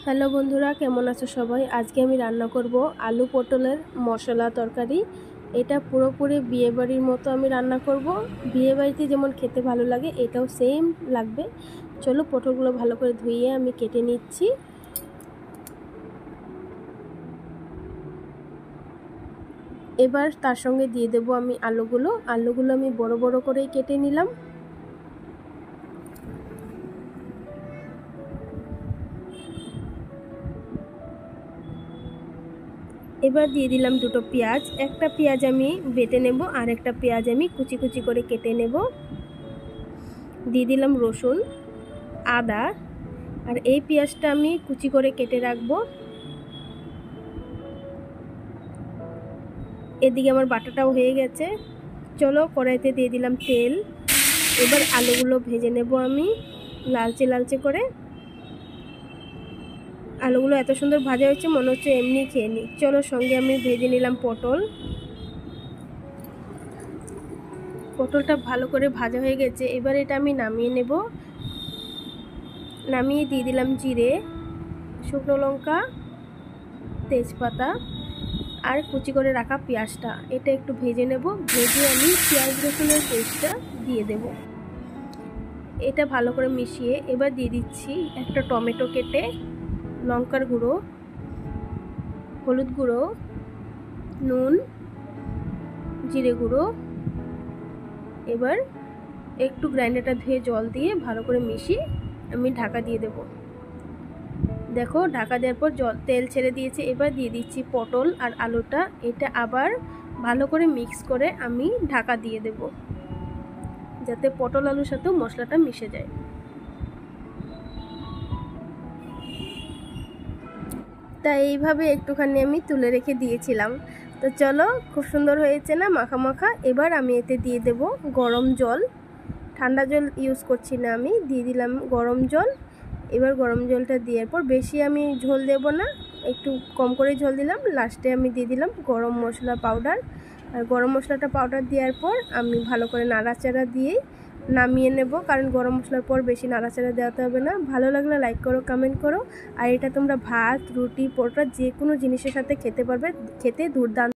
Hello বন্ধুরা, কেমন আছো সবাই? আজকে আমি রান্না করব আলু পটলের মশলা তরকারি। এটা পুরোপুরি বিয়েবাড়ির মতো আমি রান্না করব। বিয়েবাড়িতে যেমন খেতে ভালো লাগে এটাও সেম লাগবে। চলো পটলগুলো ভালো করে ধুইয়ে আমি কেটে নিচ্ছি। এবার তার সঙ্গে দিয়ে দেব আমি আলুগুলো আমি বড় বড় করেই কেটে নিলাম। এবার দিয়ে দিলাম দুটো পেঁয়াজ। একটা পেঁয়াজ আমি বেটে নেব আর একটা পেঁয়াজ আমি কুচি কুচি করে কেটে নেব। দিয়ে দিলাম রসুন, আদা, আর এই পেঁয়াজটা আমি কুচি করে কেটে রাখবো। এদিকে আমার বাটাটাও হয়ে গেছে। চলো কড়াইতে দিয়ে দিলাম তেল। এবার আলুগুলো ভেজে নেব আমি লালচে লালচে করে। আলুগুলো এত সুন্দর ভাজা হয়েছে মনে হচ্ছে এমনি খেয়ে নিই। চলো সঙ্গে আমি ভেজে নিলাম পটলটা ভালো করে ভাজা হয়ে গেছে। এবার এটা আমি নামিয়ে নেব। নামিয়ে দিয়ে দিলাম জিরে, শুকনো লঙ্কা, তেজপাতা আর কুচি করে রাখা পেঁয়াজটা। এটা একটু ভেজে নেব। ভেজে আমি পেঁয়াজ রসুনের পেস্টটা দিয়ে দেব। এটা ভালো করে মিশিয়ে এবার দিয়ে দিচ্ছি একটা টমেটো কেটে, লঙ্কার গুঁড়ো, হলুদ গুঁড়ো, নুন, জিরে গুঁড়ো। এবার একটু গ্রাইন্ডারটা ধুয়ে জল দিয়ে ভালো করে মিশিয়ে আমি ঢাকা দিয়ে দেব। দেখো ঢাকা দেওয়ার পর তেল ছেড়ে দিয়েছে। এবার দিয়ে দিচ্ছি পটল আর আলুটা। এটা আবার ভালো করে মিক্স করে আমি ঢাকা দিয়ে দেব যাতে পটল আলুর সাথে মশলাটা মিশে যায়। তাই এইভাবে একটুখানি আমি তুলে রেখে দিয়েছিলাম। তো চলো, খুব সুন্দর হয়েছে না মাখা মাখা। এবার আমি এতে দিয়ে দেব গরম জল। ঠান্ডা জল ইউজ করছি না, আমি দিয়ে দিলাম গরম জল। এবার গরম জলটা দেওয়ার পর বেশি আমি ঝোল দেব না, একটু কম করে ঝোল দিলাম। লাস্টে আমি দিয়ে দিলাম গরম মশলা পাউডার। আর গরম মশলাটা পাউডার দেওয়ার পর আমি ভালো করে নাড়াচাড়া দিয়ে নামিয়ে নেব, কারণ গরম মশলার পর বেশি নাড়াচাড়া দেওয়াতে হবে না। ভালো লাগলে লাইক করো, কমেন্ট করো। আর এটা তোমরা ভাত, রুটি, পরোটা যে কোনো জিনিসের সাথে খেতে পারবে, খেতে দুর্দান্ত।